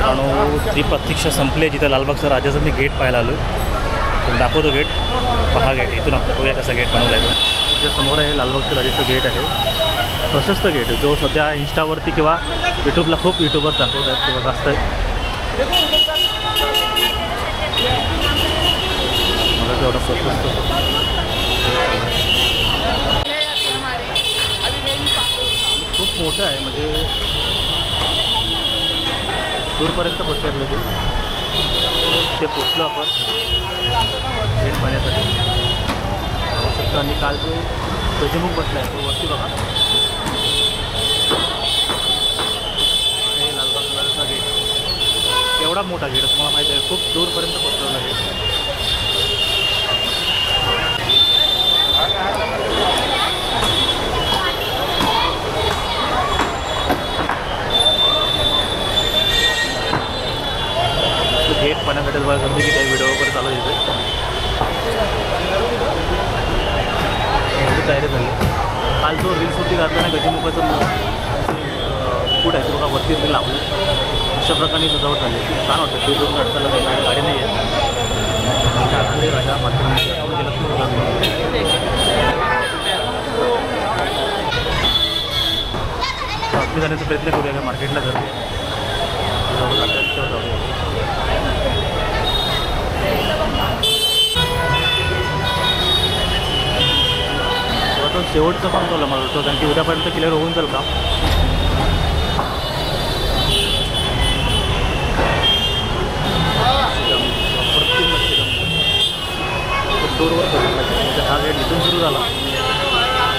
कारण ती प्रतीक्षा संपली आहे जिथं लालबागचा राजाचं मी गेट पाहायला आलो. तर दाखवतो गेट. पहा गेट इथून आपण बघूया कसा गेट बनवला आहे. तुमच्या समोर आहे लालबागचं राजाचं गेट आहे. प्रशस्त गेट जो सध्या इंस्टावरती किंवा यूट्यूबला खूप यूट्यूबर दाखवत आहेत किंवा जास्त आहे. मला तेवढा प्रशस्त खूप मोठं आहे म्हणजे दूरपर्यंत पोचले ते पोचलो आपण गेट पाहण्यासाठी. आणि काल जो गजमुख बसला आहे तो वरती बघा. हे लालबागचा गेट एवढा मोठा गेट तुम्हाला माहिती आहे खूप दूरपर्यंत पोचलेला गेट. गेट पाहण्यासाठी तुम्हाला गर्दी किती आहे व्हिडिओ वगैरे चालू येते. तयारी झाली. काल जो रील्स होती घातला ना गजमुखाचं फूड आहे तो बघा वरती रील लावलं. अशा प्रकारे सजावट झाली. छान वाटतं. ते दोन अडचण गाडी नाही आहे. राजा मात्र बातमी जाण्याचा प्रयत्न करूया का मार्केटला गर्दी शेवटचं काम चाललं मला वाटतं कारण की उद्यापर्यंत क्लिअर होऊन जाईल का. दूरवर पसरला आहे. हा गेट इथून सुरू झाला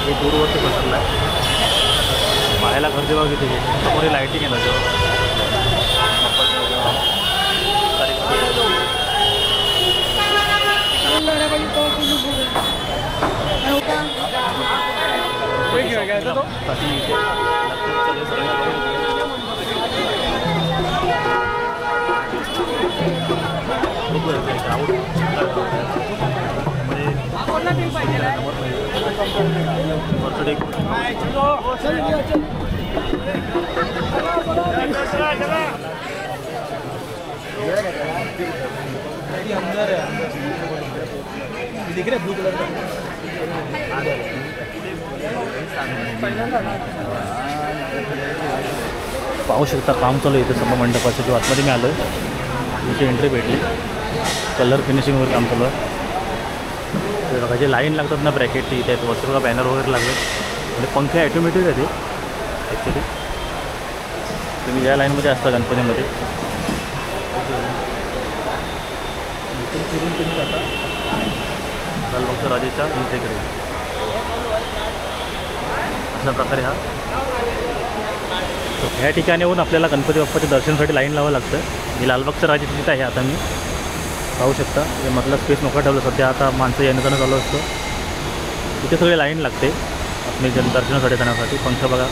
हे दूरवरती पसरला आहे. पाहायला घर जेव्हा किती गेट समोर लाईटिंग आहे ना जेव्हा दिख रहा है ब्लू कलर का. पाहू शकता काम चालू आहे इथे सभा मंडपाचं. जो आतमध्ये मी आलो इथे एंट्री भेटली. कलर फिनिशिंग वगैरे काम चालू आहे. ते बघा जे लाईन लागतात ना ब्रॅकेट इथे आहेत वरती बघा बॅनर वगैरे लागले. म्हणजे पंखे ॲटोमॅटिक आहे ते ॲक्च्युली. तुम्ही या लाईनमध्ये असता गणपतीमध्ये फिरून तुम्ही जाता लालबागच्या राजाच्या इंट्रीकडे. अशा प्रकारे हा ह्या ठिकाणी येऊन आपल्याला गणपती बाप्पाच्या दर्शनासाठी लाईन लावावं लागतं. मी लालबागच्या राजाची तिथं आहे आता मी पाहू शकता. हे मधला स्पेस मोकळा ठेवला सध्या आता माणसं येणं जाणं चालू असतं. इथे सगळे लाईन लागते आपले दर्शनासाठी जाण्यासाठी. पंख बघा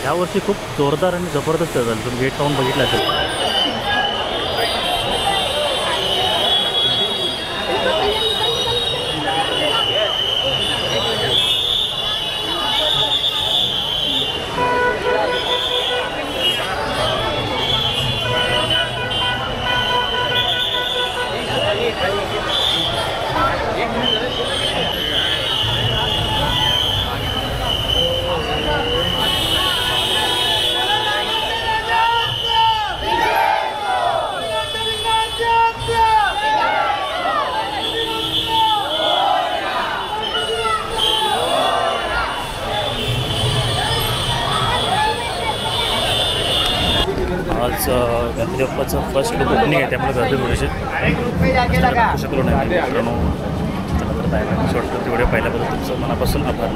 यावर्षी खूप जोरदार आणि जबरदस्त झालं. तुम्ही गेट पाहून बघितलं असेल. आज गणपती बाप्पाचं फर्स्ट लुक ओपनिंग आहे त्यामुळे गर्दी थोडीशी शकलो नाही. मित्रांनो चला तर पाहायला शेवटपर्यंत व्हिडिओ पाहिल्याबद्दल तुमचं मनापासून आभार.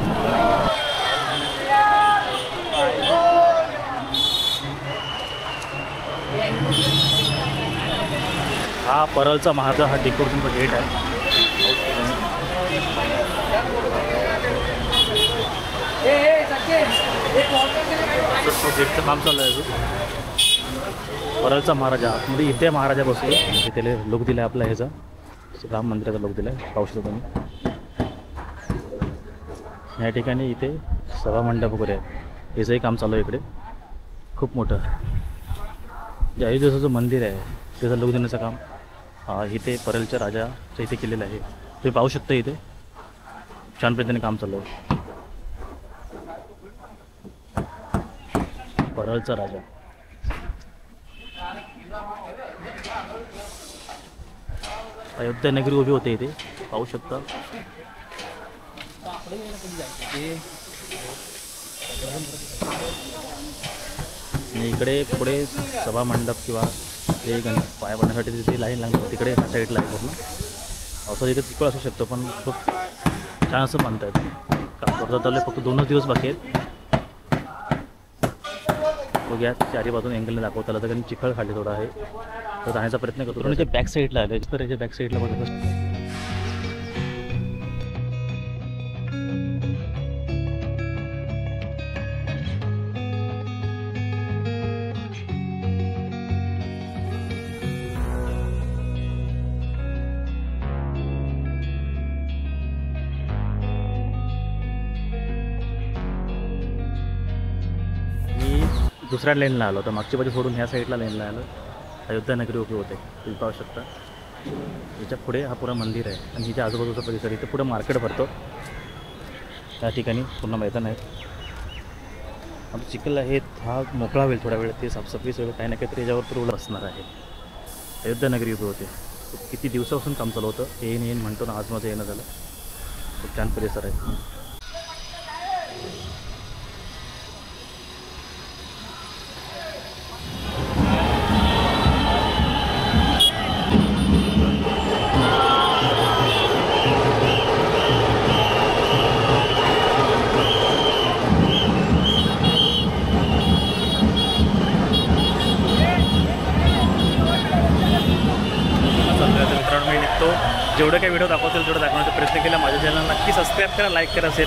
हा परळचा महाराजा हा डेकोरेशनचा गेट आहे. गेटचं काम चालू आहे अजून. परळचा महाराजा म्हणजे इथे महाराजा बसतो. इथे लुक दिला आहे आपला ह्याचा राम मंदिराचा लुक दिला आहे पाहू शकता तुम्ही. या ठिकाणी इथे सभामंडप वगैरे आहे, याचंही काम चालू आहे इकडे खूप मोठं. जे अयोध्येचं मंदिर आहे त्याचं लोक देण्याचं काम इथे परळच्या राजाच्या इथे केलेलं आहे. तुम्ही पाहू शकता इथे छान पद्धतीने काम चालू आहे. परळचा राजा अयोध्या नगरी उभी होते इथे पाहू शकता. आणि इकडे पुढे सभा मंडप किंवा ते पाया पडण्यासाठी तिथे लाईन लागली तिकडे ह्या साईडला आहे पूर्ण. असं तिथे तिकडं असू शकतो पण खूप छान असं बांधतायत. काम करता चालू फक्त 2च दिवस बाकी आहेत. बघूया चारी बाजून अँगलने दाखवता आलं तर कारण चिखल खाली थोडा आहे तर जाण्याचा प्रयत्न करतो. पण जे बॅक साईडला आले तर याच्या बॅक साईडला बघत दुसऱ्या लेनला आलो तर मागची बाजू सोडून ह्या साईडला लेनला आलो. अयोध्या नगरी उभी होते तुम्ही पाहू शकता. याच्या पुढे हा पुरा मंदिर आहे आणि हिच्या आजूबाजूचा परिसर इथे पुढे मार्केट भरतो. त्या ठिकाणी पूर्ण मैदान आहे. आमचं चिखल आहे हा मोकळा होईल थोडा वेळ ते साफसफाई सगळं काही ना काहीतरी याच्यावर तर उलट असणार आहे. अयोध्या नगरी उभी होते. किती दिवसापासून काम चालू होतं येईन म्हणतो ना आज माझं येणं झालं. खूप छान परिसर आहे. मित्रांनो मी निघतो. जेवढं काही व्हिडिओ दाखवतील तेवढं दाखवण्याचा प्रयत्न केला. माझ्या चॅनलला नक्की सबस्क्राईब करा, लाईक करा, शेअर